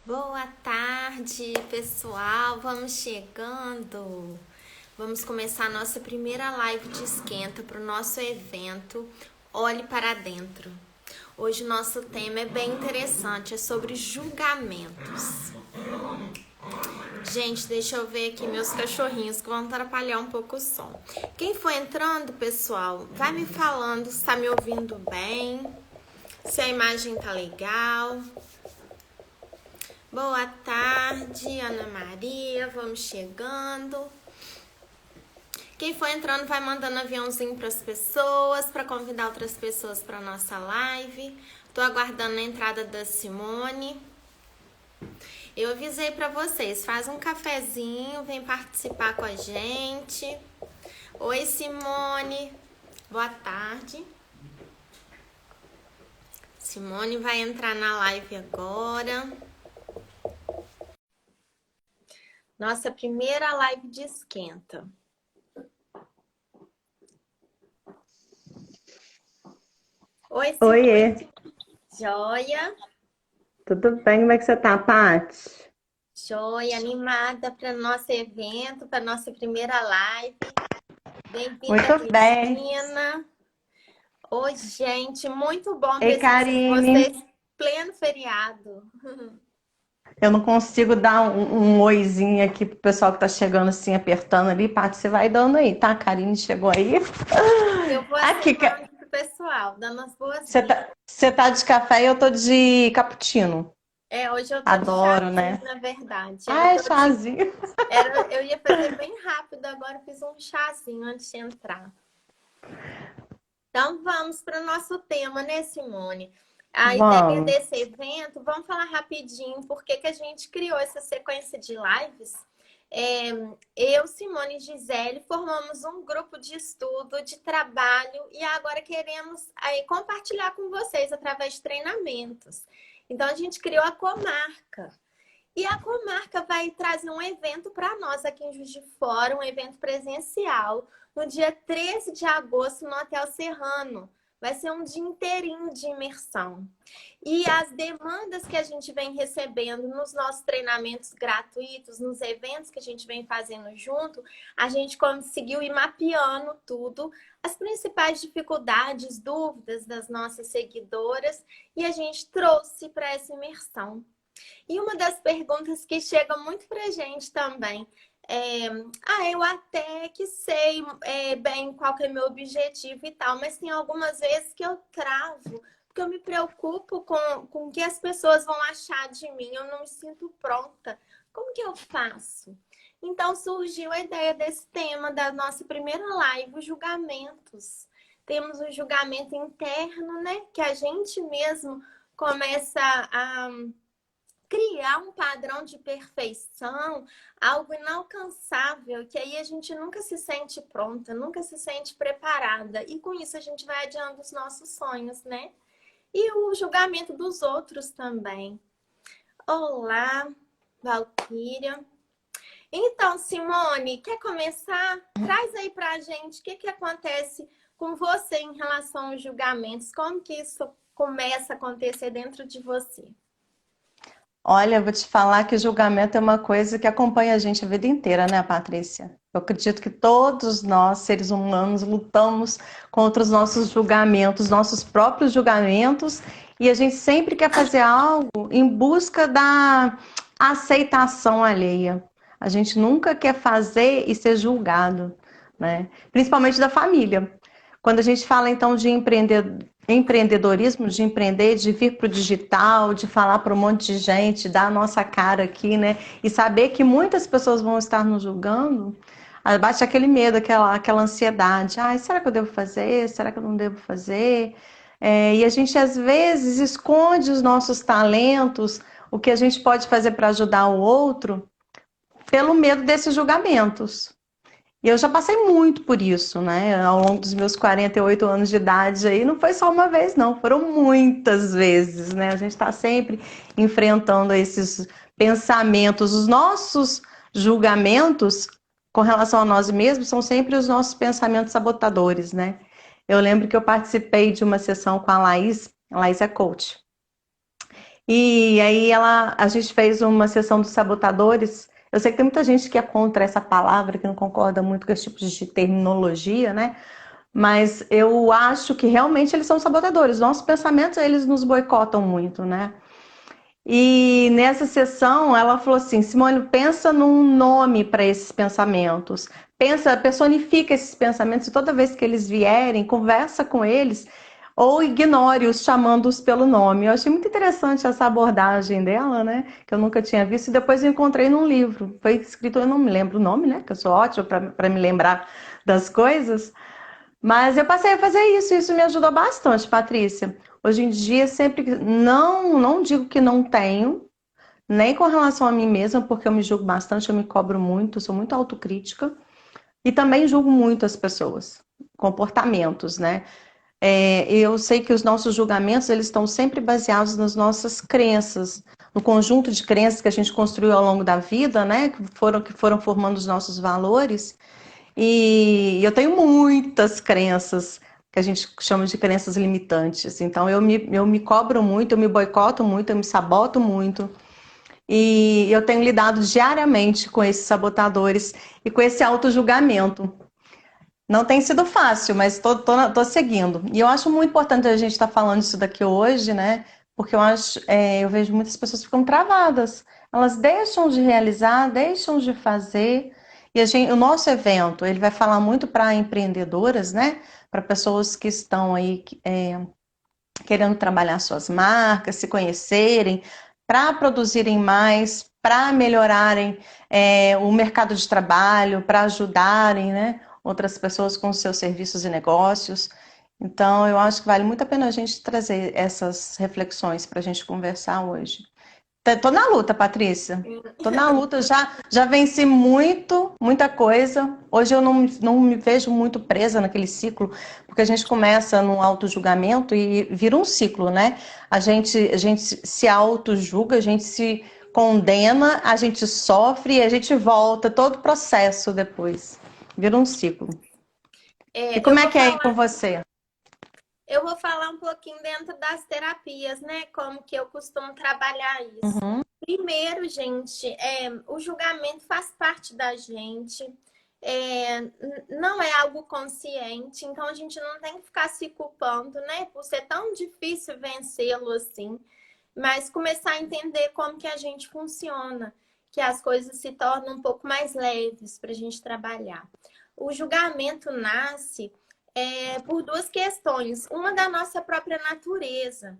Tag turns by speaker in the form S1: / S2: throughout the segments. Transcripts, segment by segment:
S1: Boa tarde, pessoal. Vamos chegando. Vamos começar a nossa primeira live de esquenta para o nosso evento Olhe para Dentro. Hoje o nosso tema é bem interessante, é sobre julgamentos. Gente, deixa eu ver aqui meus cachorrinhos que vão atrapalhar um pouco o som. Quem for entrando, pessoal, vai me falando se está me ouvindo bem, se a imagem tá legal. Boa tarde, Ana Maria, vamos chegando. Quem for entrando vai mandando aviãozinho para as pessoas, para convidar outras pessoas para nossa live. Tô aguardando a entrada da Simone. Eu avisei para vocês, faz um cafezinho, vem participar com a gente. Oi, Simone. Boa tarde. Simone vai entrar na live agora. Nossa primeira live de esquenta. Oi,
S2: Oiê,
S1: Simone. Joia?
S2: tudo bem? Como é que você tá, Paty?
S1: Joia, animada para nosso evento, para nossa primeira live. Bem-vinda,
S2: Muito bem.
S1: Cristina. Oi, gente, muito bom
S2: Ei,
S1: presenciar
S2: Karine.
S1: vocês pleno feriado.
S2: Eu não consigo dar um oizinho aqui pro pessoal que tá chegando assim, apertando ali. Paty, você vai dando aí, tá? A Karine chegou aí.
S1: Eu vou
S2: Aqui,
S1: acenando pro pessoal, dando as boas-vindas.
S2: você tá de café e eu tô de cappuccino.
S1: Hoje eu tô de
S2: Adoro,
S1: chazinho,
S2: né?
S1: na verdade.
S2: Ah, é chazinho.
S1: Eu ia fazer bem rápido, agora eu fiz um chazinho antes de entrar. Então vamos para o nosso tema, né, Simone? A ideia
S2: Vamos.
S1: desse evento, vamos falar rapidinho por que a gente criou essa sequência de lives. É, eu, Simone e Gisele, formamos um grupo de estudo, de trabalho e agora queremos aí, compartilhar com vocês através de treinamentos. Então a gente criou a Comarca. E a Comarca vai trazer um evento para nós aqui em Juiz de Fora, um evento presencial, no dia 13 de agosto, no Hotel Serrano. Vai ser um dia inteirinho de imersão. E as demandas que a gente vem recebendo nos nossos treinamentos gratuitos, nos eventos que a gente vem fazendo junto, a gente conseguiu ir mapeando tudo, as principais dificuldades, dúvidas das nossas seguidoras, e a gente trouxe para essa imersão. E uma das perguntas que chega muito pra gente também é: eu até que sei bem qual que é meu objetivo e tal, mas tem algumas vezes que eu travo, porque eu me preocupo com o que as pessoas vão achar de mim, eu não me sinto pronta. Como que eu faço? Então surgiu a ideia desse tema da nossa primeira live, os julgamentos. Temos o julgamento interno, né? Que a gente mesmo começa a criar um padrão de perfeição, algo inalcançável, que aí a gente nunca se sente pronta, nunca se sente preparada. E com isso a gente vai adiando os nossos sonhos, né? E o julgamento dos outros também. Olá, Valquíria. Então, Simone, quer começar? Traz aí pra gente o que acontece com você em relação aos julgamentos, como que isso começa a acontecer dentro de você?
S2: Olha, eu vou te falar que julgamento é uma coisa que acompanha a gente a vida inteira, né, Patrícia? Eu acredito que todos nós, seres humanos, lutamos contra os nossos julgamentos, nossos próprios julgamentos, e a gente sempre quer fazer algo em busca da aceitação alheia. A gente nunca quer fazer e ser julgado, né? Principalmente da família. Quando a gente fala então de empreendedorismo, de empreender, de vir para o digital, de falar para um monte de gente, dar a nossa cara aqui, né? E saber que muitas pessoas vão estar nos julgando, bate aquele medo, aquela ansiedade. Ai, será que eu devo fazer? Será que eu não devo fazer? E a gente às vezes esconde os nossos talentos, o que a gente pode fazer para ajudar o outro, pelo medo desses julgamentos. E eu já passei muito por isso, né? Ao longo dos meus 48 anos de idade aí, não foi só uma vez, não, foram muitas vezes, né? A gente está sempre enfrentando esses pensamentos, os nossos julgamentos com relação a nós mesmos são sempre os nossos pensamentos sabotadores, né? Eu lembro que eu participei de uma sessão com a Laís é coach. E aí a gente fez uma sessão dos sabotadores. Eu sei que tem muita gente que é contra essa palavra, que não concorda muito com esse tipo de terminologia, né? Mas eu acho que realmente eles são sabotadores. Nossos pensamentos, eles nos boicotam muito, né? E nessa sessão ela falou assim: Simone, pensa num nome para esses pensamentos. Pensa, personifica esses pensamentos e toda vez que eles vierem, conversa com eles ou ignore-os chamando-os pelo nome. Eu achei muito interessante essa abordagem dela, né? Que eu nunca tinha visto e depois eu encontrei num livro. Foi escrito, eu não me lembro o nome, né? Que eu sou ótima para me lembrar das coisas. Mas eu passei a fazer isso, e isso me ajudou bastante, Patrícia. Hoje em dia, sempre não digo que não tenho, nem com relação a mim mesma, porque eu me julgo bastante, eu me cobro muito, sou muito autocrítica, e também julgo muito as pessoas, comportamentos, né? Eu sei que os nossos julgamentos, eles estão sempre baseados nas nossas crenças, no conjunto de crenças que a gente construiu ao longo da vida, né? Que foram formando os nossos valores. E eu tenho muitas crenças que a gente chama de crenças limitantes. Então eu me cobro muito, eu me boicoto muito, eu me saboto muito. E eu tenho lidado diariamente com esses sabotadores e com esse auto-julgamento. Não tem sido fácil, mas tô seguindo. E eu acho muito importante a gente estar falando isso daqui hoje, né? Porque eu vejo muitas pessoas que ficam travadas. Elas deixam de realizar, deixam de fazer. E o nosso evento, ele vai falar muito para empreendedoras, né? Para pessoas que estão aí querendo trabalhar suas marcas, se conhecerem, para produzirem mais, para melhorarem o mercado de trabalho, para ajudarem, né, outras pessoas com seus serviços e negócios. Então, eu acho que vale muito a pena a gente trazer essas reflexões para a gente conversar hoje. Tô na luta, Patrícia. Tô na luta, já venci muita coisa. Hoje eu não me vejo muito presa naquele ciclo, porque a gente começa no auto-julgamento e vira um ciclo, né? A gente se auto-julga, a gente se condena, a gente sofre e a gente volta, todo o processo depois. Vira um ciclo. E
S1: Eu
S2: como é
S1: vou
S2: que é aí
S1: falar
S2: com você?
S1: Eu vou falar um pouquinho dentro das terapias, né? Como que eu costumo trabalhar isso.
S2: Uhum.
S1: Primeiro, gente, o julgamento faz parte da gente. Não é algo consciente, então a gente não tem que ficar se culpando, né? Por ser tão difícil vencê-lo assim. Mas começar a entender como que a gente funciona, que as coisas se tornam um pouco mais leves para a gente trabalhar. O julgamento nasce por duas questões. Uma da nossa própria natureza.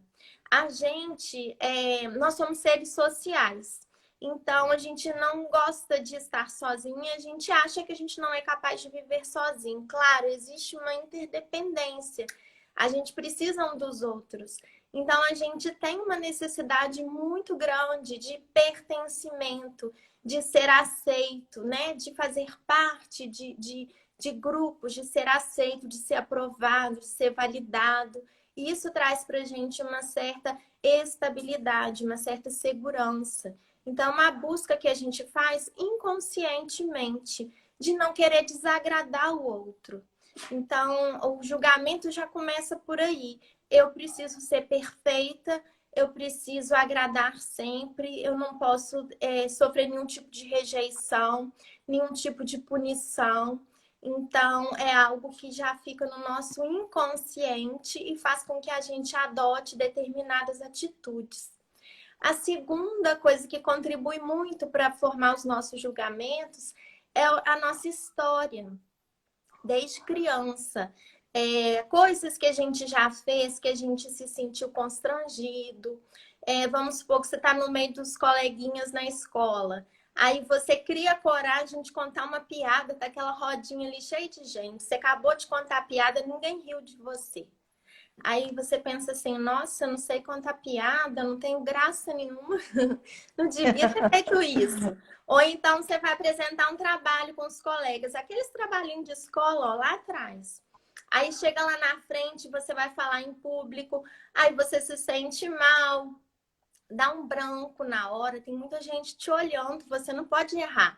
S1: Nós somos seres sociais. Então, a gente não gosta de estar sozinho e a gente acha que a gente não é capaz de viver sozinho. Claro, existe uma interdependência. A gente precisa um dos outros. Então, a gente tem uma necessidade muito grande de pertencimento, de ser aceito, né? De fazer parte de grupos, de ser aceito, de ser aprovado, de ser validado. E isso traz para a gente uma certa estabilidade, uma certa segurança. Então, uma busca que a gente faz inconscientemente de não querer desagradar o outro. Então, o julgamento já começa por aí. Eu preciso ser perfeita, eu preciso agradar sempre, eu não posso sofrer nenhum tipo de rejeição, nenhum tipo de punição. Então, é algo que já fica no nosso inconsciente e faz com que a gente adote determinadas atitudes. A segunda coisa que contribui muito para formar os nossos julgamentos é a nossa história, desde criança. Coisas que a gente já fez, que a gente se sentiu constrangido. Vamos supor que você está no meio dos coleguinhas na escola. Aí você cria coragem de contar uma piada, tá aquela rodinha ali cheia de gente. Você acabou de contar a piada, ninguém riu de você. Aí você pensa assim, nossa, eu não sei contar piada, não tenho graça nenhuma, não devia ter feito isso. Ou então você vai apresentar um trabalho com os colegas, aqueles trabalhinhos de escola, ó, lá atrás. Aí chega lá na frente, você vai falar em público, aí você se sente mal, dá um branco na hora, tem muita gente te olhando, você não pode errar.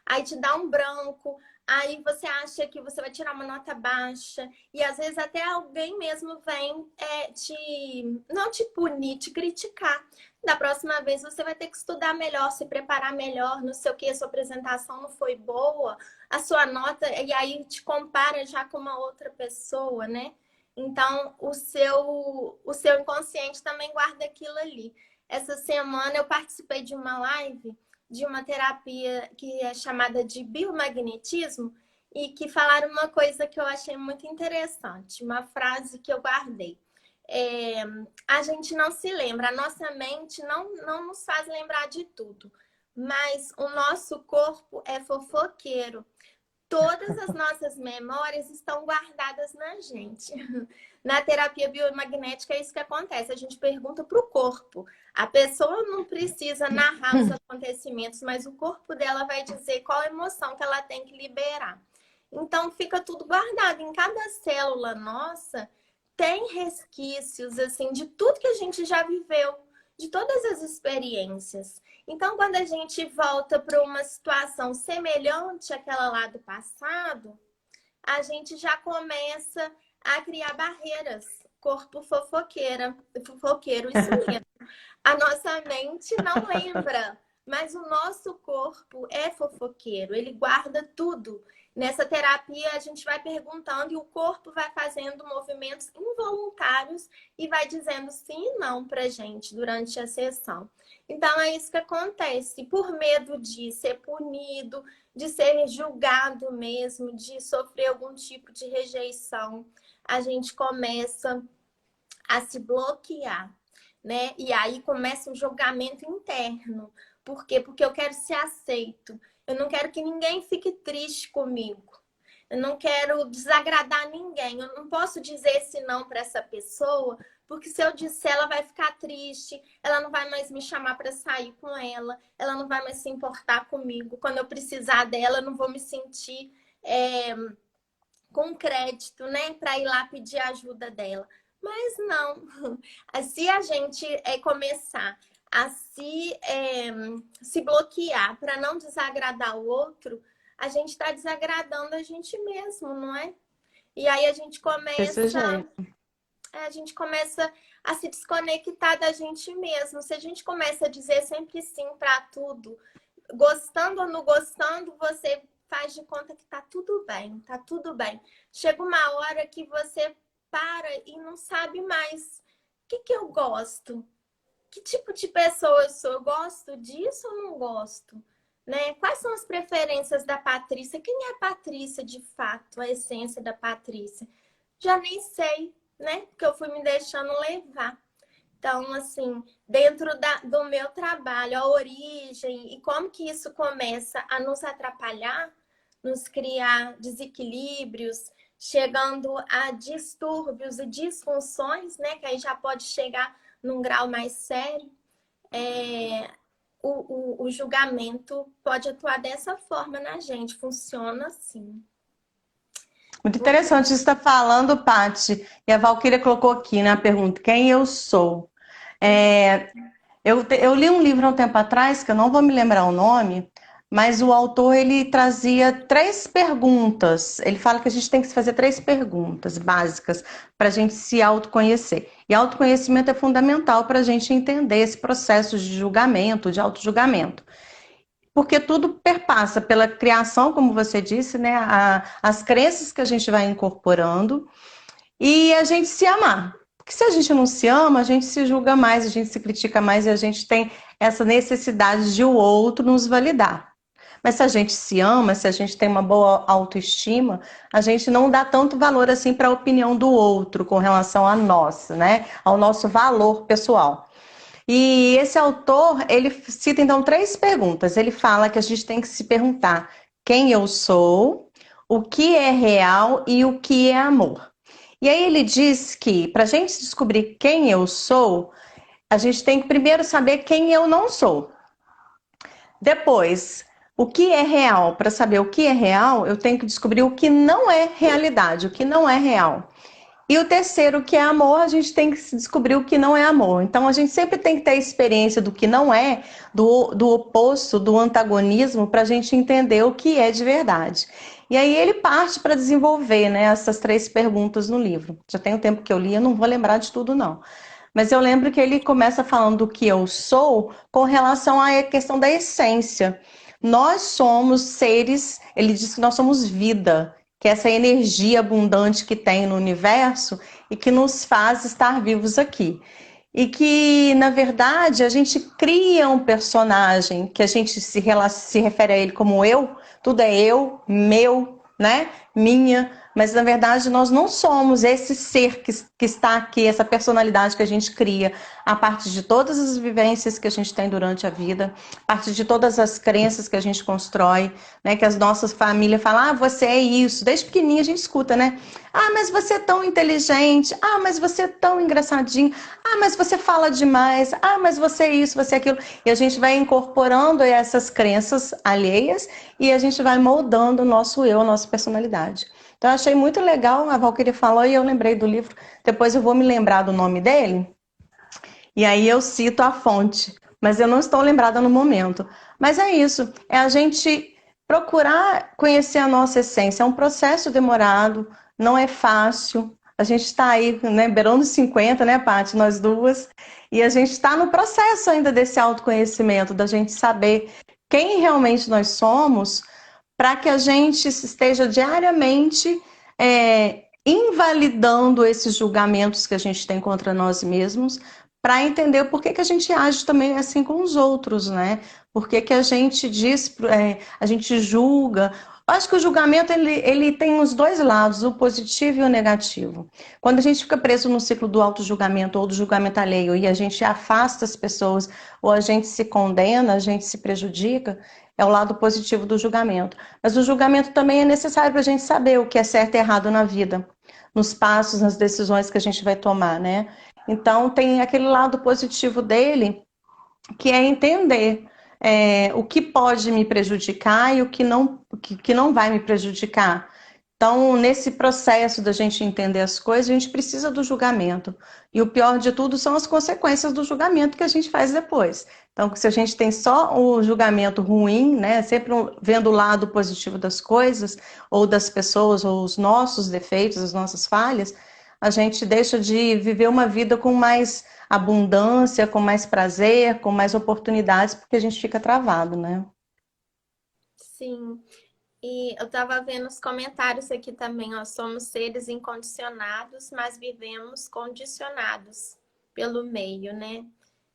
S1: Aí te dá um branco, aí você acha que você vai tirar uma nota baixa, e às vezes até alguém mesmo vem não te punir, te criticar. Da próxima vez você vai ter que estudar melhor, se preparar melhor, não sei o que, a sua apresentação não foi boa, a sua nota, e aí te compara já com uma outra pessoa, né? Então, o seu inconsciente também guarda aquilo ali. Essa semana eu participei de uma live de uma terapia que é chamada de biomagnetismo e que falaram uma coisa que eu achei muito interessante, uma frase que eu guardei. A gente não se lembra, a nossa mente não nos faz lembrar de tudo, mas o nosso corpo é fofoqueiro. Todas as nossas memórias estão guardadas na gente. Na terapia biomagnética é isso que acontece. A gente pergunta para o corpo. A pessoa não precisa narrar os acontecimentos, mas o corpo dela vai dizer qual emoção que ela tem que liberar. Então fica tudo guardado. Em cada célula nossa tem resquícios assim de tudo que a gente já viveu, de todas as experiências. Então, quando a gente volta para uma situação semelhante àquela lá do passado, a gente já começa a criar barreiras. Corpo fofoqueiro, isso mesmo. A nossa mente não lembra, mas o nosso corpo é fofoqueiro, ele guarda tudo. Nessa terapia, a gente vai perguntando e o corpo vai fazendo movimentos involuntários e vai dizendo sim e não pra gente durante a sessão. Então, é isso que acontece. Por medo de ser punido, de ser julgado mesmo, de sofrer algum tipo de rejeição, a gente começa a se bloquear, né? E aí começa o julgamento interno. Por quê? Porque eu quero ser aceito. Eu não quero que ninguém fique triste comigo. Eu não quero desagradar ninguém. Eu não posso dizer esse não para essa pessoa, porque se eu disser, ela vai ficar triste, ela não vai mais me chamar para sair com ela não vai mais se importar comigo. Quando eu precisar dela, eu não vou me sentir com crédito, né, para ir lá pedir ajuda dela. Mas não. Se a gente começar a se bloquear para não desagradar o outro, a gente está desagradando a gente mesmo, não é? E aí
S2: Desse jeito.
S1: a gente começa a se desconectar da gente mesmo. Se a gente começa a dizer sempre sim para tudo, gostando ou não gostando, você faz de conta que tá tudo bem, tá tudo bem. Chega uma hora que você para e não sabe mais o que eu gosto. Que tipo de pessoa eu sou? Eu gosto disso ou não gosto? Né? Quais são as preferências da Patrícia? Quem é a Patrícia de fato? A essência da Patrícia? Já nem sei, né? Porque eu fui me deixando levar. Então, assim, dentro do meu trabalho, a origem e como que isso começa a nos atrapalhar, nos criar desequilíbrios, chegando a distúrbios e disfunções, né? Que aí já pode chegar num grau mais sério. O julgamento pode atuar dessa forma na gente, funciona assim.
S2: Muito interessante isso que você está falando, Paty. E a Valquíria colocou aqui na pergunta, quem eu sou? Eu li um livro há um tempo atrás, que eu não vou me lembrar o nome, mas o autor ele trazia 3 perguntas. Ele fala que a gente tem que se fazer 3 perguntas básicas para a gente se autoconhecer. E autoconhecimento é fundamental para a gente entender esse processo de julgamento, de autojulgamento. Porque tudo perpassa pela criação, como você disse, né? As crenças que a gente vai incorporando e a gente se amar. Porque se a gente não se ama, a gente se julga mais, a gente se critica mais e a gente tem essa necessidade de o outro nos validar. Mas se a gente se ama, se a gente tem uma boa autoestima, a gente não dá tanto valor assim para a opinião do outro com relação a nós, né? Ao nosso valor pessoal. E esse autor, ele cita então 3 perguntas. Ele fala que a gente tem que se perguntar quem eu sou, o que é real e o que é amor. E aí ele diz que para a gente descobrir quem eu sou, a gente tem que primeiro saber quem eu não sou. Depois, o que é real? Para saber o que é real, eu tenho que descobrir o que não é realidade, o que não é real. E o terceiro, que é amor, a gente tem que descobrir o que não é amor. Então, a gente sempre tem que ter a experiência do que não é, do oposto, do antagonismo, para a gente entender o que é de verdade. E aí ele parte para desenvolver, né, essas 3 perguntas no livro. Já tem um tempo que eu li, eu não vou lembrar de tudo, não. Mas eu lembro que ele começa falando do que eu sou com relação à questão da essência. Nós somos seres, ele diz que nós somos vida, que é essa energia abundante que tem no universo e que nos faz estar vivos aqui. E que, na verdade, a gente cria um personagem que a gente se refere a ele como eu, tudo é eu, meu, né? Minha, mas na verdade nós não somos esse ser que está aqui, essa personalidade que a gente cria a partir de todas as vivências que a gente tem durante a vida, a partir de todas as crenças que a gente constrói, né? Que as nossas famílias falam, ah, você é isso. Desde pequenininha a gente escuta, né? Ah, mas você é tão inteligente. Ah, mas você é tão engraçadinho. Ah, mas você fala demais. Ah, mas você é isso, você é aquilo. E a gente vai incorporando essas crenças alheias e a gente vai moldando o nosso eu, a nossa personalidade. Então, eu achei muito legal, a Valquíria falou e eu lembrei do livro. Depois eu vou me lembrar do nome dele e aí eu cito a fonte, mas eu não estou lembrada no momento. Mas é isso, é a gente procurar conhecer a nossa essência. É um processo demorado, não é fácil. A gente está aí, né, beirando 50, né, Paty, nós duas, e a gente está no processo ainda desse autoconhecimento, da gente saber quem realmente nós somos, para que a gente esteja diariamente invalidando esses julgamentos que a gente tem contra nós mesmos, para entender por que a gente age também assim com os outros, né? Por que a gente diz, a gente julga. Eu acho que o julgamento ele tem os 2 lados, o positivo e o negativo. Quando a gente fica preso no ciclo do auto-julgamento ou do julgamento alheio e a gente afasta as pessoas ou a gente se condena, a gente se prejudica, é o lado positivo do julgamento. Mas o julgamento também é necessário para a gente saber o que é certo e errado na vida, nos passos, nas decisões que a gente vai tomar, né? Então, tem aquele lado positivo dele, que é entender o que pode me prejudicar e o que não vai me prejudicar. Então, nesse processo da gente entender as coisas, a gente precisa do julgamento. E o pior de tudo são as consequências do julgamento que a gente faz depois. Então, se a gente tem só o julgamento ruim, né, sempre vendo o lado positivo das coisas, ou das pessoas, ou os nossos defeitos, as nossas falhas, a gente deixa de viver uma vida com mais abundância, com mais prazer, com mais oportunidades, porque a gente fica travado, né?
S1: Sim. E eu estava vendo os comentários aqui também, ó. Somos seres incondicionados, mas vivemos condicionados pelo meio, né?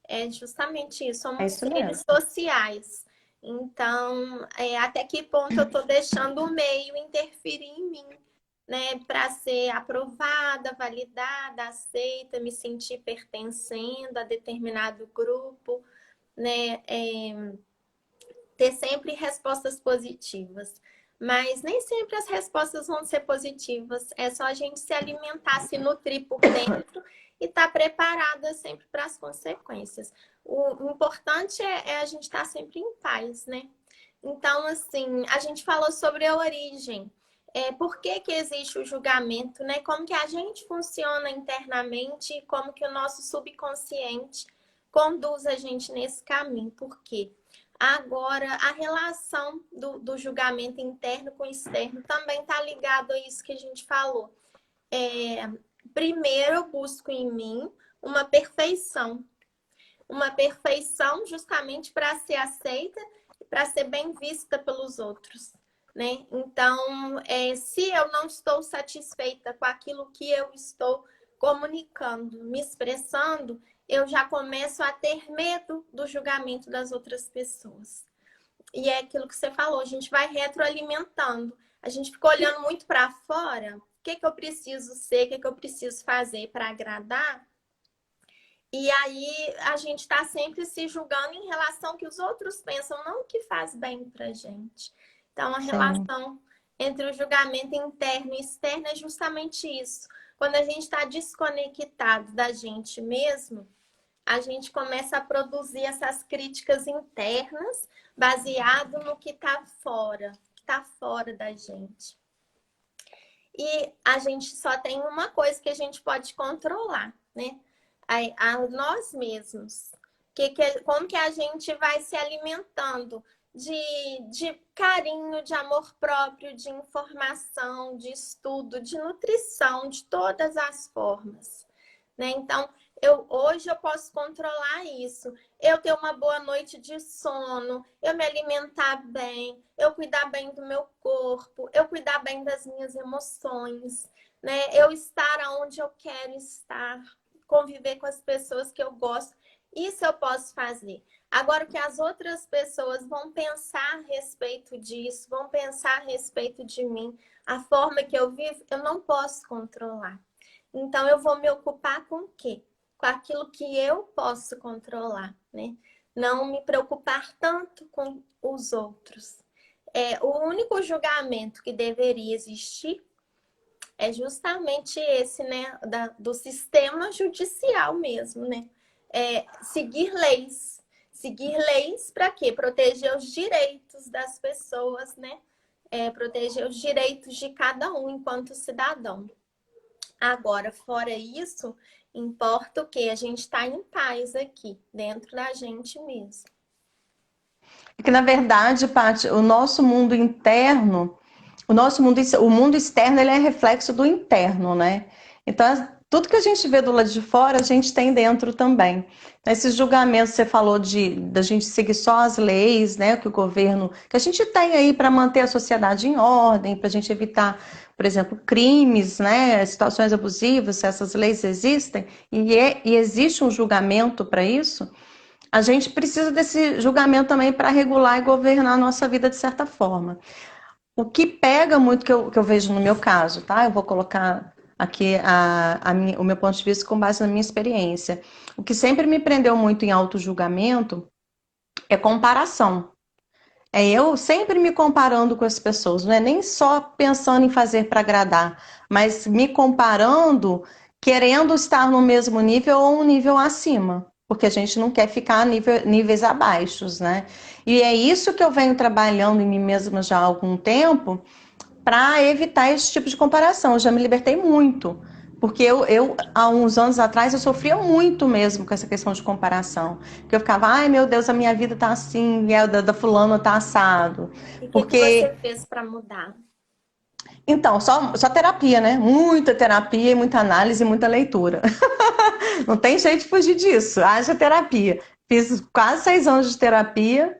S1: É justamente isso,
S2: É
S1: somos
S2: isso
S1: seres
S2: mesmo.
S1: sociais. Então, até que ponto eu estou deixando o meio interferir em mim, né? Para ser aprovada, validada, aceita, me sentir pertencendo a determinado grupo, né? Ter sempre respostas positivas. Mas nem sempre as respostas vão ser positivas. É só a gente se alimentar, se nutrir por dentro e estar tá preparada sempre para as consequências. O importante é a gente estar tá sempre em paz, né? Então, assim, a gente falou sobre a origem. Por que existe o julgamento, né? Como que a gente funciona internamente e como que o nosso subconsciente conduz a gente nesse caminho. Por quê? Agora, a relação do julgamento interno com externo também está ligado a isso que a gente falou. Primeiro, eu busco em mim uma perfeição justamente para ser aceita e para ser bem vista pelos outros, né? Então, se eu não estou satisfeita com aquilo que eu estou comunicando, me expressando, eu já começo a ter medo do julgamento das outras pessoas. E é aquilo que você falou, a gente vai retroalimentando. A gente fica olhando muito para fora, o que eu preciso ser, o que eu preciso fazer para agradar. E aí a gente está sempre se julgando em relação ao que os outros pensam, não o que faz bem para gente. Então, a
S2: Sim.
S1: relação entre o julgamento interno e externo é justamente isso. Quando a gente está desconectado da gente mesmo, a gente começa a produzir essas críticas internas baseado no que está fora da gente. e a gente só tem uma coisa que a gente pode controlar, né? A nós mesmos. Como que a gente vai se alimentando de carinho, de amor próprio, de informação, de estudo, de nutrição, de todas as formas, né? Então, hoje eu posso controlar isso. Eu ter uma boa noite de sono, eu me alimentar bem, eu cuidar bem do meu corpo, eu cuidar bem das minhas emoções, né? Eu estar onde eu quero estar, conviver com as pessoas que eu gosto. Isso eu posso fazer. Agora, o que as outras pessoas vão pensar a respeito disso, vão pensar a respeito de mim, a forma que eu vivo, eu não posso controlar. Então, eu vou me ocupar com o quê? Com aquilo que eu posso controlar, né? Não me preocupar tanto com os outros. O único julgamento que deveria existir é justamente esse, né? Do sistema judicial mesmo, né? Seguir leis. Seguir leis para quê? Proteger os direitos das pessoas, né? Proteger os direitos de cada um enquanto cidadão. Agora, fora isso, importa o quê? A gente está em paz aqui, dentro da gente mesmo.
S2: Porque, na verdade, Paty, o nosso mundo interno, o mundo externo, ele é reflexo do interno, né? Então, tudo que a gente vê do lado de fora, a gente tem dentro também. Então, esses julgamentos, você falou da gente seguir só as leis, né? Que o governo, que a gente tem aí para manter a sociedade em ordem, para a gente evitar, por exemplo, crimes, né? Situações abusivas, se essas leis existem, e existe um julgamento para isso. A gente precisa desse julgamento também para regular e governar a nossa vida de certa forma. O que pega muito, que eu vejo no meu caso, tá? Eu vou colocar aqui o meu ponto de vista com base na minha experiência. O que sempre me prendeu muito em auto-julgamento é comparação. É eu sempre me comparando com as pessoas, não é nem só pensando em fazer para agradar, mas me comparando, querendo estar no mesmo nível ou um nível acima, porque a gente não quer ficar níveis abaixo, né? E é isso que eu venho trabalhando em mim mesma já há algum tempo, para evitar esse tipo de comparação. Eu já me libertei muito, porque há uns anos atrás, eu sofria muito mesmo com essa questão de comparação. Porque eu ficava, ai meu Deus, a minha vida tá assim, e a da fulana tá assado.
S1: E o que você
S2: Porque,
S1: fez para mudar?
S2: então, só terapia, né? Muita terapia, e muita análise e muita leitura. Não tem jeito de fugir disso, haja terapia. Fiz quase 6 anos de terapia,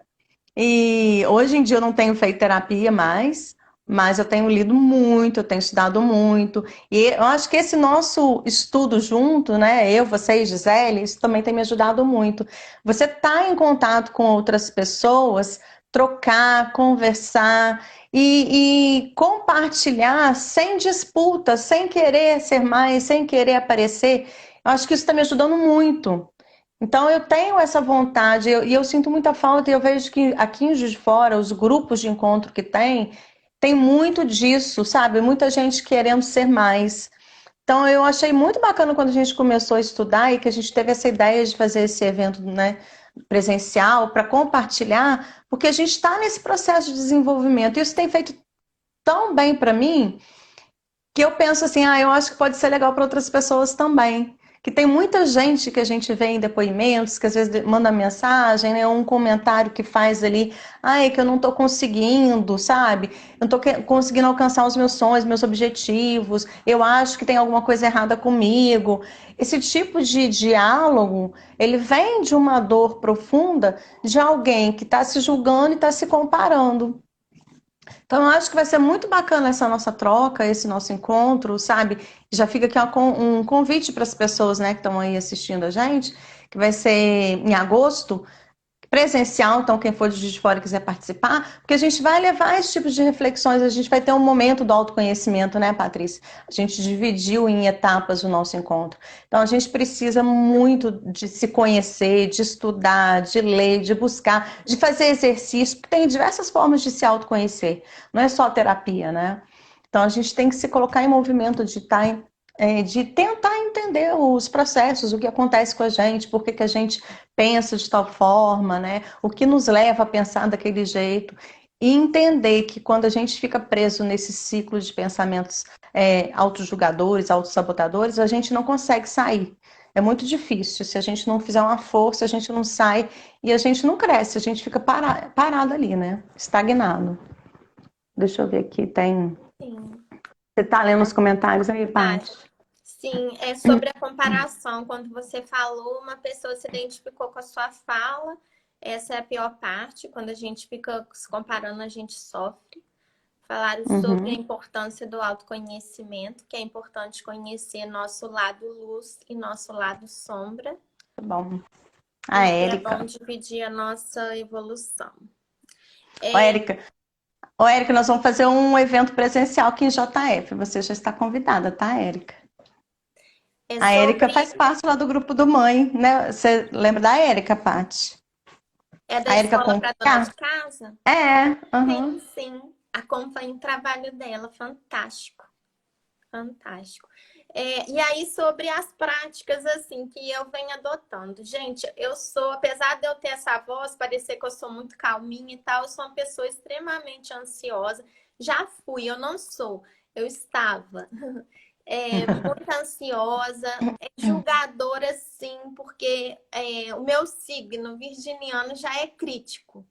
S2: e hoje em dia eu não tenho feito terapia mais, mas eu tenho lido muito, eu tenho estudado muito. E eu acho que esse nosso estudo junto, né? Eu, você e Gisele, isso também tem me ajudado muito. Você tá em contato com outras pessoas, trocar, conversar e compartilhar sem disputa, sem querer ser mais, sem querer aparecer. Eu acho que isso está me ajudando muito. Então eu tenho essa vontade e eu sinto muita falta e eu vejo que aqui em Juiz de Fora, os grupos de encontro que tem muito disso, sabe? Muita gente querendo ser mais. Então eu achei muito bacana quando a gente começou a estudar e que a gente teve essa ideia de fazer esse evento, né, presencial para compartilhar, porque a gente está nesse processo de desenvolvimento. E isso tem feito tão bem para mim que eu penso assim, eu acho que pode ser legal para outras pessoas também. Que tem muita gente que a gente vê em depoimentos, que às vezes manda mensagem, né, um comentário que faz ali, é que eu não estou conseguindo, sabe? Eu não estou conseguindo alcançar os meus sonhos, meus objetivos, eu acho que tem alguma coisa errada comigo. Esse tipo de diálogo, ele vem de uma dor profunda de alguém que está se julgando e está se comparando. Então, eu acho que vai ser muito bacana essa nossa troca, esse nosso encontro, sabe? Já fica aqui um convite para as pessoas, né, que estão aí assistindo a gente, que vai ser em agosto, presencial, então quem for de Juiz de Fora e quiser participar, porque a gente vai levar esse tipo de reflexões, a gente vai ter um momento do autoconhecimento, né, Patrícia? A gente dividiu em etapas o nosso encontro. Então a gente precisa muito de se conhecer, de estudar, de ler, de buscar, de fazer exercício, porque tem diversas formas de se autoconhecer, não é só terapia, né? Então a gente tem que se colocar em movimento de tentar entender os processos, o que acontece com a gente, por que a gente pensa de tal forma, né? O que nos leva a pensar daquele jeito. E entender que quando a gente fica preso nesse ciclo de pensamentos autojulgadores, autossabotadores, a gente não consegue sair. É muito difícil. Se a gente não fizer uma força, a gente não sai e a gente não cresce, a gente fica parado ali, né? Estagnado. Deixa eu ver aqui, tem.
S1: Sim.
S2: Você tá lendo os comentários aí,
S1: Tá.
S2: Paty?
S1: Sim, é sobre a comparação. Quando você falou, uma pessoa se identificou com a sua fala. Essa é a pior parte. Quando a gente fica se comparando, a gente sofre. Falaram sobre a
S2: Uhum,
S1: importância do autoconhecimento, que é importante conhecer nosso lado luz e nosso lado sombra,
S2: tá bom. A
S1: e que é bom
S2: Érica.
S1: dividir a nossa evolução.
S2: Ô,
S1: É,
S2: Érica. Ô, Érica, nós vamos fazer um evento presencial aqui em JF. Você já está convidada, tá, Érica?
S1: é
S2: A Érica
S1: sobre.
S2: faz parte lá do grupo do Mãe, né? Você lembra da Érica, Paty?
S1: É da
S2: A Érica
S1: escola
S2: com
S1: para dona de
S2: K?
S1: casa?
S2: É,
S1: Sim,
S2: aham.
S1: sim. Acompanho o trabalho dela, fantástico. Fantástico. E aí, sobre as práticas, assim, que eu venho adotando. Gente, eu sou, apesar de eu ter essa voz, parecer que eu sou muito calminha e tal, eu sou uma pessoa extremamente ansiosa. Já fui, eu não sou, eu estava. Muito ansiosa, julgadora, sim, porque o meu signo virginiano já é crítico.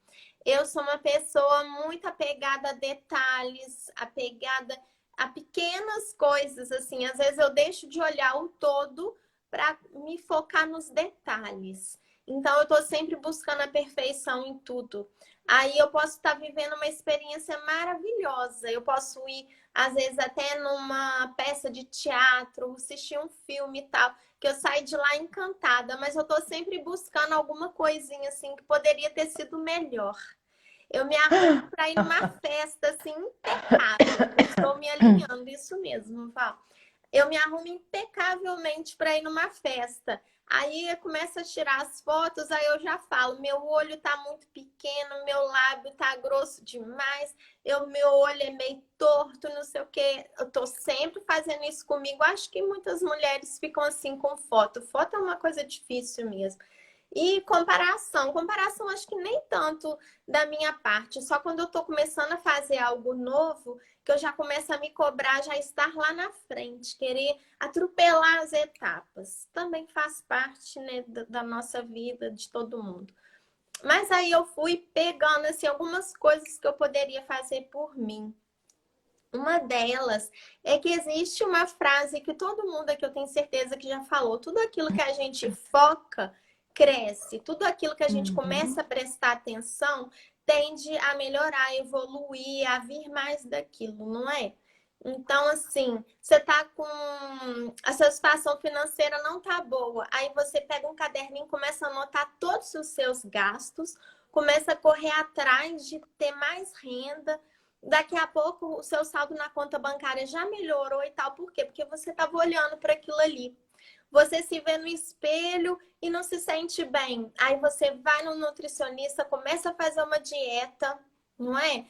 S1: Eu sou uma pessoa muito apegada a detalhes, apegada a pequenas coisas, assim. Às vezes eu deixo de olhar o todo para me focar nos detalhes. Então eu estou sempre buscando a perfeição em tudo. Aí eu posso estar vivendo uma experiência maravilhosa. Eu posso ir, às vezes, até numa peça de teatro, assistir um filme e tal, que eu saio de lá encantada, mas eu estou sempre buscando alguma coisinha assim que poderia ter sido melhor. Eu me arrumo para ir numa festa assim impecável. Eu estou me alinhando, isso mesmo, Val. Eu me arrumo impecavelmente para ir numa festa. Aí eu começo a tirar as fotos, aí eu já falo, meu olho tá muito pequeno, meu lábio tá grosso demais, meu olho é meio torto, não sei o quê. Eu tô sempre fazendo isso comigo. Acho que muitas mulheres ficam assim com foto. Foto é uma coisa difícil mesmo. E comparação. Comparação, acho que nem tanto da minha parte. Só quando eu tô começando a fazer algo novo, que eu já começo a me cobrar, já estar lá na frente, querer atropelar as etapas. Também faz parte, né, da nossa vida, de todo mundo. Mas aí eu fui pegando, assim, algumas coisas que eu poderia fazer por mim. Uma delas é que existe uma frase que todo mundo aqui eu tenho certeza que já falou: tudo aquilo que a gente foca cresce, tudo aquilo que a gente
S2: Uhum.
S1: começa a prestar atenção tende a melhorar, a evoluir, a vir mais daquilo, não é? Então, assim, você tá com a sua situação financeira não tá boa, aí você pega um caderninho, começa a anotar todos os seus gastos, começa a correr atrás de ter mais renda. Daqui a pouco o seu saldo na conta bancária já melhorou e tal. Por quê? Porque você estava olhando para aquilo ali. Você se vê no espelho e não se sente bem. Aí você vai no nutricionista, começa a fazer uma dieta, não é?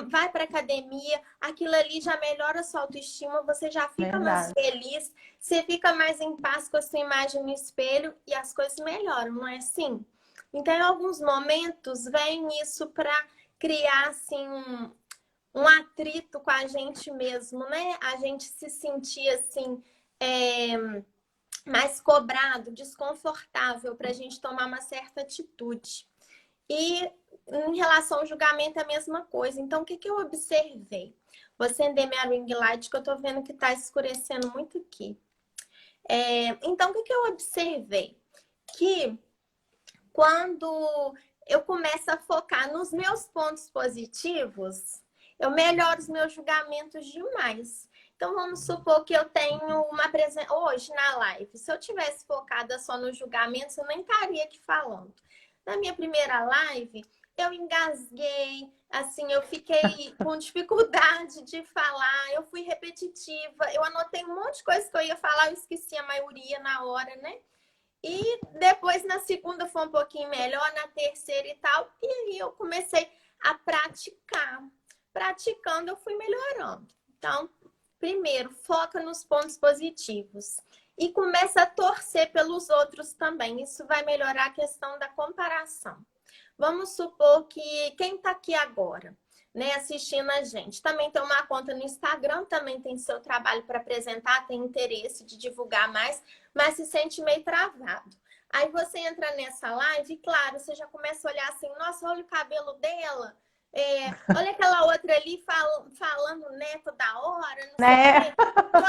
S1: Vai para academia, aquilo ali já melhora a sua autoestima, você já fica mais
S2: Verdade.
S1: feliz, você fica mais em paz com a sua imagem no espelho e as coisas melhoram, não é assim? Então, em alguns momentos, vem isso para criar assim um atrito com a gente mesmo, né? A gente se sentir assim, mais cobrado, desconfortável para a gente tomar uma certa atitude. E em relação ao julgamento é a mesma coisa. Então, o que, que eu observei? Vou acender minha ring light, que eu tô vendo que tá escurecendo muito aqui. Então, o que, que eu observei? Que quando eu começo a focar nos meus pontos positivos, eu melhoro os meus julgamentos demais. Então, vamos supor que eu tenho uma presença hoje na live. Se eu tivesse focada só nos julgamentos, eu nem estaria aqui falando. Na minha primeira live, eu engasguei, assim, eu fiquei com dificuldade de falar, eu fui repetitiva, eu anotei um monte de coisa que eu ia falar, eu esqueci a maioria na hora, né? E depois na segunda foi um pouquinho melhor, na terceira e tal. E aí eu comecei a praticar. Praticando, eu fui melhorando. Então, primeiro, foca nos pontos positivos. E começa a torcer pelos outros também. Isso vai melhorar a questão da comparação. Vamos supor que quem está aqui agora? né, assistindo a gente. Também tem uma conta no Instagram, também tem seu trabalho para apresentar, tem interesse de divulgar mais, mas se sente meio travado. Aí você entra nessa live e, claro, você já começa a olhar assim, nossa, olha o cabelo dela, olha aquela outra ali falando né, toda hora, não sei o
S2: Né?
S1: quê.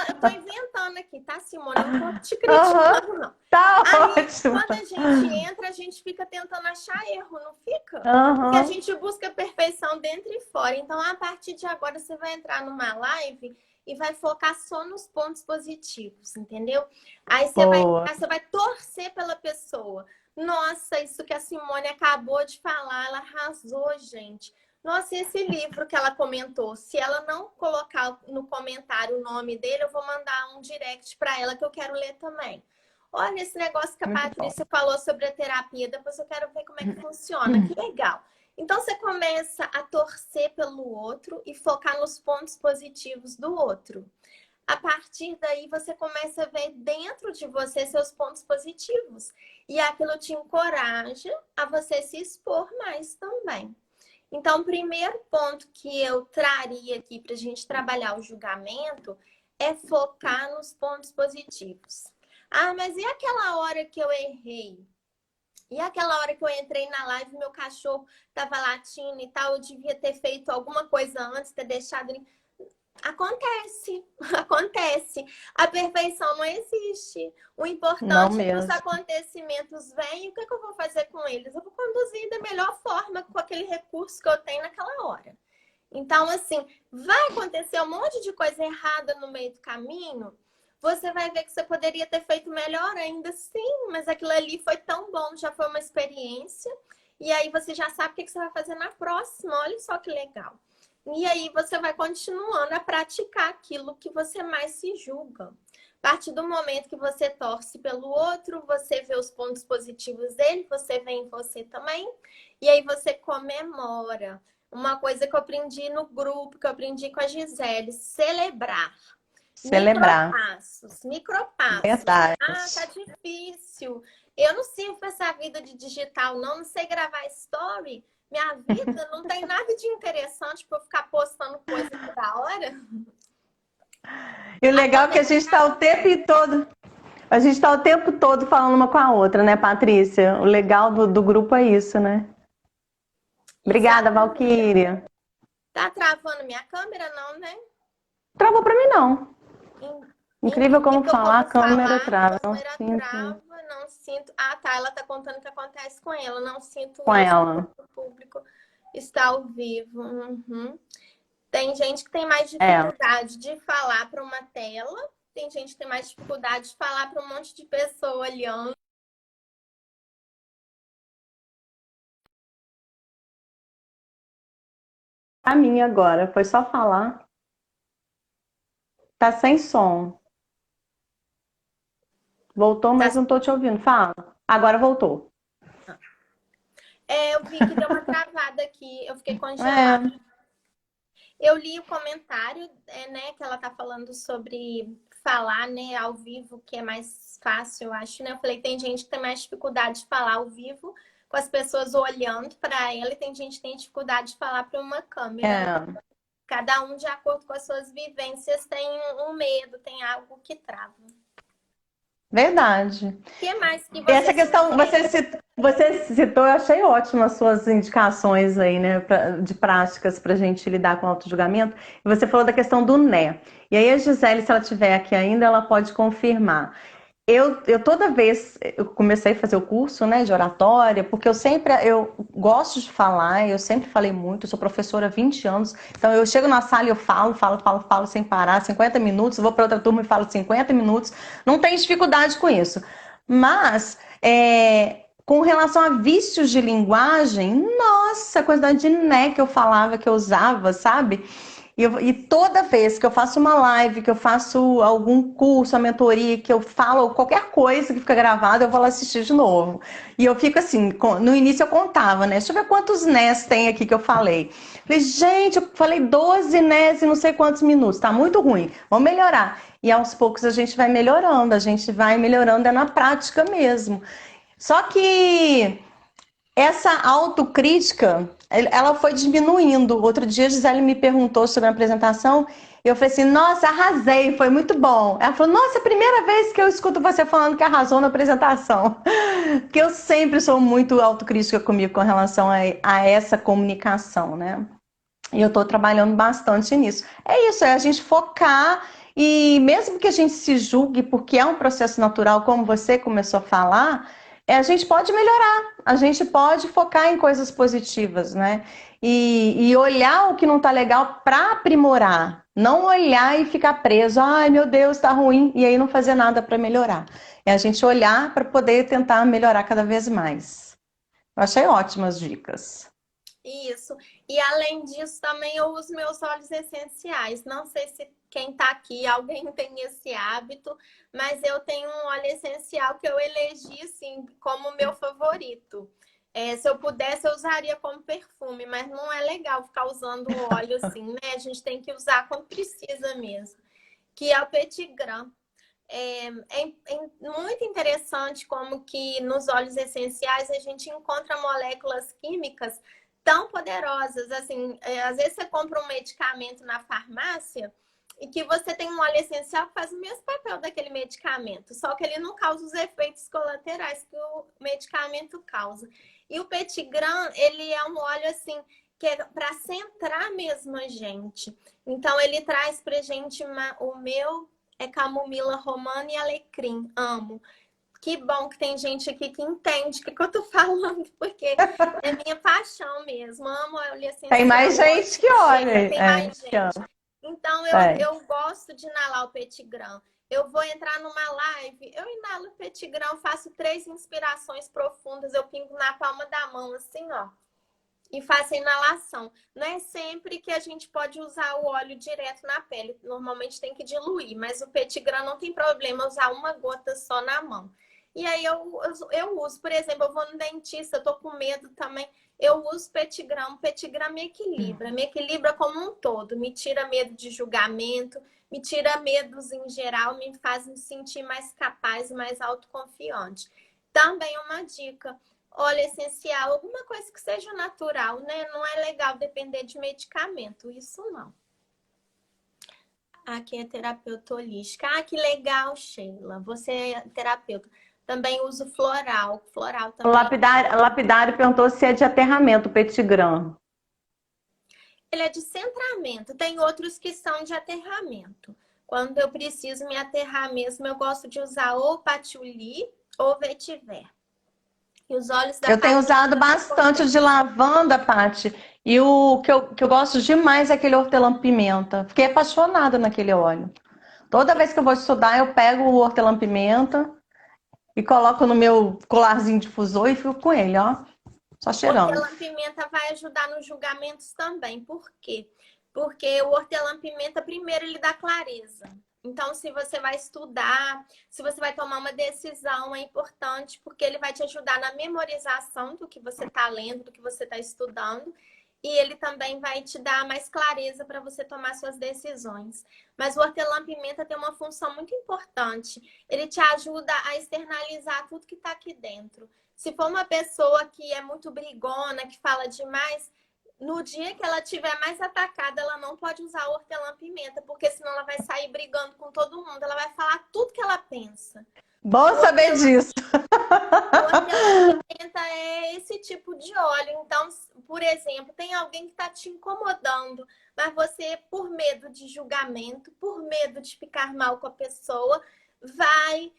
S1: Eu tô inventando aqui, tá, Simone? Eu não tô te
S2: Aham,
S1: criticando, não.
S2: tá
S1: Aí,
S2: ótimo.
S1: quando a gente entra, a gente fica tentando achar erro, não fica? Porque a
S2: Aham,
S1: gente busca perfeição dentro e fora. Então, a partir de agora, você vai entrar numa live e vai focar só nos pontos positivos, entendeu? Aí
S2: boa.
S1: você vai torcer pela pessoa. Nossa, isso que a Simone acabou de falar, ela arrasou, gente. Nossa, e esse livro que ela comentou, se ela não colocar no comentário o nome dele, eu vou mandar um direct para ela que eu quero ler também. Olha esse negócio que a
S2: Muito bom.
S1: Patrícia falou sobre a terapia, depois eu quero ver como é que funciona. Que legal. Então você começa a torcer pelo outro e focar nos pontos positivos do outro. A partir daí você começa a ver dentro de você seus pontos positivos. E aquilo te encoraja a você se expor mais também. Então, o primeiro ponto que eu traria aqui para a gente trabalhar o julgamento é focar nos pontos positivos. Ah, mas e aquela hora que eu errei? E aquela hora que eu entrei na live, meu cachorro estava latindo e tal, eu devia ter feito alguma coisa antes, ter deixado ele. Acontece, acontece. A perfeição não existe. O
S2: Não
S1: importante é que os
S2: mesmo.
S1: acontecimentos vêm e o que, é que eu vou fazer com eles? Eu vou conduzir da melhor forma com aquele recurso que eu tenho naquela hora. Então, assim, vai acontecer um monte de coisa errada no meio do caminho. Você vai ver que você poderia ter feito melhor ainda, sim, mas aquilo ali foi tão bom, já foi uma experiência. E aí você já sabe o que você vai fazer na próxima. Olha só que legal. E aí você vai continuando a praticar aquilo que você mais se julga. A partir do momento que você torce pelo outro, você vê os pontos positivos dele, você vê em você também, e aí você comemora. Uma coisa que eu aprendi no grupo, que eu aprendi com a Gisele, celebrar.
S2: Celebrar.
S1: Micropassos, micropassos.
S2: Verdade.
S1: Ah, tá difícil. Eu não sirvo para essa vida de digital, não sei gravar story. Minha vida não tem nada de interessante para eu ficar postando coisa toda hora.
S2: E o legal é
S1: Agora,
S2: que a gente está o tempo todo falando uma com a outra, né, Patrícia? O legal do grupo é isso, né? Obrigada,
S1: exatamente.
S2: Valquíria.
S1: Tá travando minha câmera, não, né?
S2: Travou pra mim, não. Incrível como
S1: Incrível
S2: falar,
S1: como
S2: a câmera
S1: falar,
S2: trava. Não
S1: câmera
S2: sinto
S1: trava, não sinto. Ah, tá. Ela tá contando o que acontece com ela. Não sinto
S2: com
S1: isso
S2: ela.
S1: porque o público está ao vivo. Uhum. Tem gente que tem mais
S2: É.
S1: dificuldade de falar para uma tela, tem gente que tem mais dificuldade de falar para um monte de pessoa olhando.
S2: A minha agora, foi só falar. Tá sem som. Voltou,
S1: Tá?
S2: mas não tô te ouvindo. Fala. Agora voltou.
S1: Eu vi que deu uma travada aqui, eu fiquei congelada.
S2: É.
S1: Eu li o comentário, né, que ela tá falando sobre falar, né, ao vivo, que é mais fácil, eu acho, né? Eu falei, tem gente que tem mais dificuldade de falar ao vivo, com as pessoas olhando para ela, e tem gente que tem dificuldade de falar para uma câmera, né?
S2: É.
S1: Cada um, de acordo com as suas vivências, tem um medo, tem algo que trava.
S2: Verdade.
S1: O que mais que
S2: E essa
S1: você
S2: questão,
S1: sugere?
S2: você citou, eu achei ótimas as suas indicações aí, né, de práticas para a gente lidar com o auto-julgamento. E você falou da questão do né. E aí a Gisele, se ela estiver aqui ainda, ela pode confirmar. Eu toda vez, eu comecei a fazer o curso, né, de oratória, porque eu gosto de falar, eu sempre falei muito, eu sou professora há 20 anos, então eu chego na sala e eu falo sem parar, 50 minutos, vou para outra turma e falo 50 minutos, não tenho dificuldade com isso. Mas, com relação a vícios de linguagem, nossa, a quantidade de né que eu falava, que eu usava, sabe? E toda vez que eu faço uma live, que eu faço algum curso, a mentoria, que eu falo qualquer coisa que fica gravada, eu vou lá assistir de novo. E eu fico assim, no início eu contava, né? Deixa eu ver quantos nés tem aqui que eu falei. Falei, gente, eu falei 12 nés em não sei quantos minutos, tá muito ruim, vamos melhorar. E aos poucos a gente vai melhorando é na prática mesmo. Só que essa autocrítica ela foi diminuindo. Outro dia a Gisele me perguntou sobre a apresentação, e eu falei assim, nossa, arrasei, foi muito bom. Ela falou, nossa, é a primeira vez que eu escuto você falando que arrasou na apresentação. Porque eu sempre sou muito autocrítica comigo com relação a essa comunicação, né? E eu estou trabalhando bastante nisso. É isso, é a gente focar e mesmo que a gente se julgue, porque é um processo natural, como você começou a falar, a gente pode melhorar, a gente pode focar em coisas positivas, né? E olhar o que não está legal para aprimorar, não olhar e ficar preso, ai meu Deus, está ruim, e aí não fazer nada para melhorar. É a gente olhar para poder tentar melhorar cada vez mais. Eu achei ótimas dicas.
S1: Isso. E além disso, também eu uso meus óleos essenciais. Não sei se quem tá aqui, alguém tem esse hábito, mas eu tenho um óleo essencial que eu elegi, assim, como meu favorito. Se eu pudesse, eu usaria como perfume, mas não é legal ficar usando óleo assim, né? A gente tem que usar quando precisa mesmo. Que é o Petit Gram. É muito interessante como que nos óleos essenciais a gente encontra moléculas químicas tão poderosas. Assim, às vezes você compra um medicamento na farmácia e que você tem um óleo essencial que faz o mesmo papel daquele medicamento, só que ele não causa os efeitos colaterais que o medicamento causa. E o Petit Gram, ele é um óleo assim que é para centrar mesmo a gente. Então ele traz pra gente o meu é camomila romana e alecrim. Amo. Que bom que tem gente aqui que entende o que eu tô falando, porque é minha paixão mesmo. Amo óleo
S2: Tem
S1: essencial.
S2: mais gente que olha.
S1: Tem mais
S2: Que ama.
S1: gente. Então,
S2: É.
S1: eu gosto de inalar o Petit Gram. Eu vou entrar numa live, eu inalo o Petit Gram, faço 3 inspirações profundas, eu pingo na palma da mão, assim, ó. E faço a inalação. Não é sempre que a gente pode usar o óleo direto na pele. Normalmente tem que diluir, mas o Petit Gram não tem problema usar uma gota só na mão. E aí eu uso, por exemplo, eu vou no dentista, eu tô com medo também. Eu uso Petit Gram. O Petit Gram me equilibra como um todo. Me tira medo de julgamento, me tira medos em geral, me faz me sentir mais capaz, mais autoconfiante. Também uma dica óleo essencial, alguma coisa que seja natural, né? Não é legal depender de medicamento, isso não. Aqui é terapeuta holística. Ah, que legal, Sheila. Você é terapeuta. Também uso floral. Floral
S2: O
S1: também.
S2: lapidário perguntou se é de aterramento, o Petit Gram.
S1: Ele é de centramento. Tem outros que são de aterramento. Quando eu preciso me aterrar mesmo, eu gosto de usar ou patchouli ou vetiver. E os olhos da
S2: Eu tenho
S1: Paty
S2: usado bastante de lavanda, Paty. E o que eu gosto demais é aquele hortelã-pimenta. Fiquei apaixonada naquele óleo. Toda vez que eu vou estudar, eu pego o hortelã-pimenta e coloco no meu colarzinho difusor e fico com ele, ó. Só cheirando.
S1: Hortelã-pimenta vai ajudar nos julgamentos também. Por quê? Porque o hortelã-pimenta, primeiro, ele dá clareza. Então, se você vai estudar, se você vai tomar uma decisão, é importante, porque ele vai te ajudar na memorização do que você está lendo, do que você está estudando. E ele também vai te dar mais clareza para você tomar suas decisões. Mas o hortelã-pimenta tem uma função muito importante. Ele te ajuda a externalizar tudo que está aqui dentro. Se for uma pessoa que é muito brigona, que fala demais, no dia que ela estiver mais atacada, ela não pode usar o hortelã-pimenta, porque senão ela vai sair brigando com todo mundo. Ela vai falar tudo que ela pensa.
S2: Bom saber disso.
S1: O hortelã-pimenta é esse tipo de óleo. Então, por exemplo, tem alguém que está te incomodando, mas você, por medo de julgamento, por medo de ficar mal com a pessoa, vai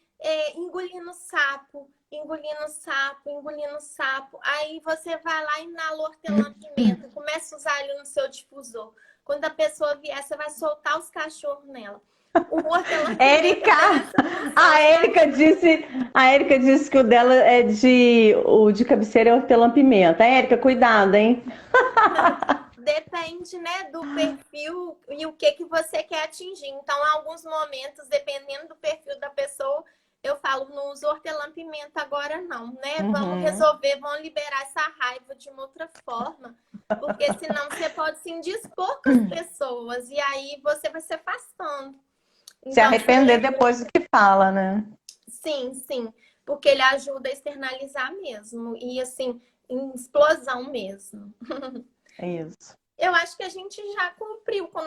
S1: engolindo sapo, engolindo sapo, engolindo sapo. Aí você vai lá e inala hortelã-pimenta, começa a usar ele no seu difusor. Quando a pessoa vier, você vai soltar os cachorros nela. O
S2: Érica, a Érica disse que o dela é o de cabeceira é hortelã-pimenta. Érica, cuidado, hein?
S1: Depende, né, do perfil e o que você quer atingir. Então, em alguns momentos, dependendo do perfil da pessoa, eu falo, não uso hortelã-pimenta agora não, né? Vamos resolver, vamos liberar essa raiva de uma outra forma, porque senão você pode se indispor com as pessoas e aí você vai se afastando.
S2: Se arrepender depois do que fala, né?
S1: Sim, sim, porque ele ajuda a externalizar mesmo. E assim, em explosão mesmo.
S2: É isso.
S1: Eu acho que a gente já cumpriu com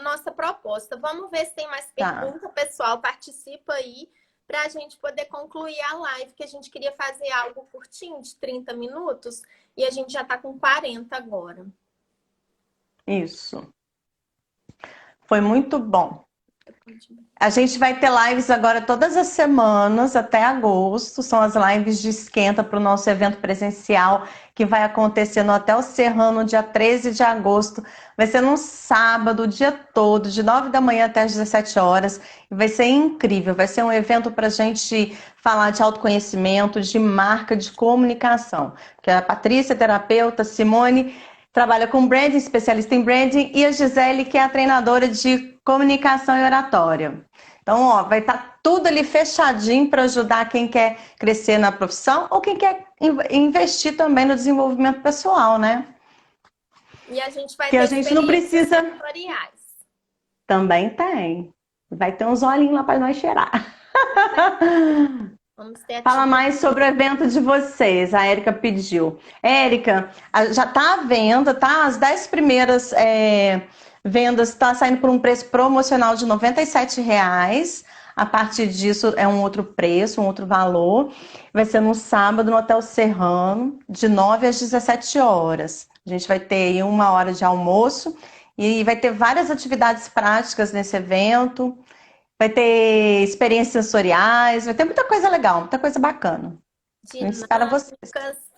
S1: nossa proposta. Vamos ver se tem mais
S2: Tá.
S1: pergunta, pessoal. Participa aí para a gente poder concluir a live, que a gente queria fazer algo curtinho, de 30 minutos, e a gente já está com 40 agora.
S2: Isso. Foi muito bom. A gente vai ter lives agora todas as semanas até agosto. São as lives de esquenta para o nosso evento presencial que vai acontecer no Hotel Serrano, dia 13 de agosto. Vai ser num sábado, o dia todo, de 9 da manhã até as 17 horas. E vai ser incrível. Vai ser um evento para a gente falar de autoconhecimento, de marca, de comunicação. Porque a Patrícia, terapeuta, Simone trabalha com branding, especialista em branding, e a Gisele, que é a treinadora de comunicação e oratória. Então, ó, vai estar tudo ali fechadinho para ajudar quem quer crescer na profissão ou quem quer investir também no desenvolvimento pessoal, né?
S1: E a gente vai
S2: Que
S1: ter
S2: a gente não
S1: experiências
S2: precisa.
S1: sensoriais.
S2: Também tem. Vai ter uns olhinhos lá para nós cheirar.
S1: Vamos ter
S2: Fala
S1: atividade.
S2: mais sobre o evento de vocês, a Érica pediu. Érica, já está à venda, tá? As 10 primeiras vendas está saindo por um preço promocional de R$ 97,00. A partir disso é um outro preço, um outro valor. Vai ser no sábado no Hotel Serrano, de 9 às 17 horas. A gente vai ter aí 1 hora de almoço e vai ter várias atividades práticas nesse evento. Vai ter experiências sensoriais, vai ter muita coisa legal, muita coisa bacana. A gente espera vocês.
S1: Dinâmicas.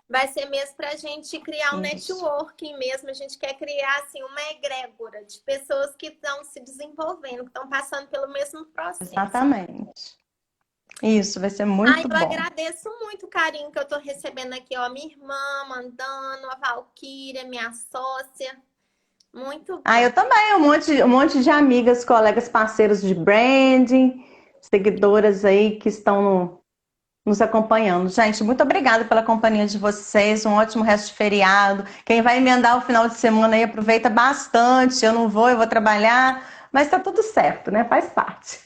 S1: Vai ser mesmo para a gente criar um
S2: Isso.
S1: networking mesmo. A gente quer criar assim, uma egrégora de pessoas que estão se desenvolvendo, que estão passando pelo mesmo processo.
S2: Exatamente. Isso, vai ser muito
S1: Eu
S2: bom.
S1: agradeço muito o carinho que eu estou recebendo aqui, ó. Minha irmã mandando, a Valquíria, minha sócia. Muito bom.
S2: Eu também, um monte de amigas, colegas, parceiros de branding, seguidoras aí que estão nos acompanhando. Gente, muito obrigada pela companhia de vocês, um ótimo resto de feriado. Quem vai emendar o final de semana aí, aproveita bastante. Eu não vou, eu vou trabalhar, mas tá tudo certo, né? Faz parte.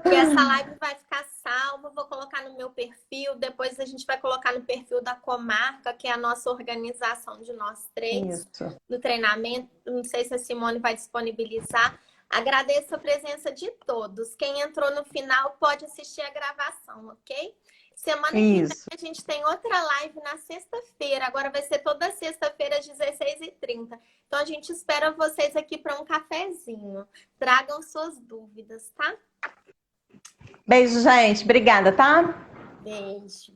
S1: E essa live vai ficar salva, vou colocar no meu perfil, depois a gente vai colocar no perfil da Comarca, que é a nossa organização de nós três,
S2: Isso.
S1: do treinamento. Não sei se a Simone vai disponibilizar. Agradeço a presença de todos. Quem entrou no final pode assistir a gravação, ok? Semana que vem a gente tem outra live na sexta-feira. Agora vai ser toda sexta-feira às 16h30. Então a gente espera vocês aqui para um cafezinho. Tragam suas dúvidas, tá?
S2: Beijo, gente. Obrigada, tá?
S1: Beijo.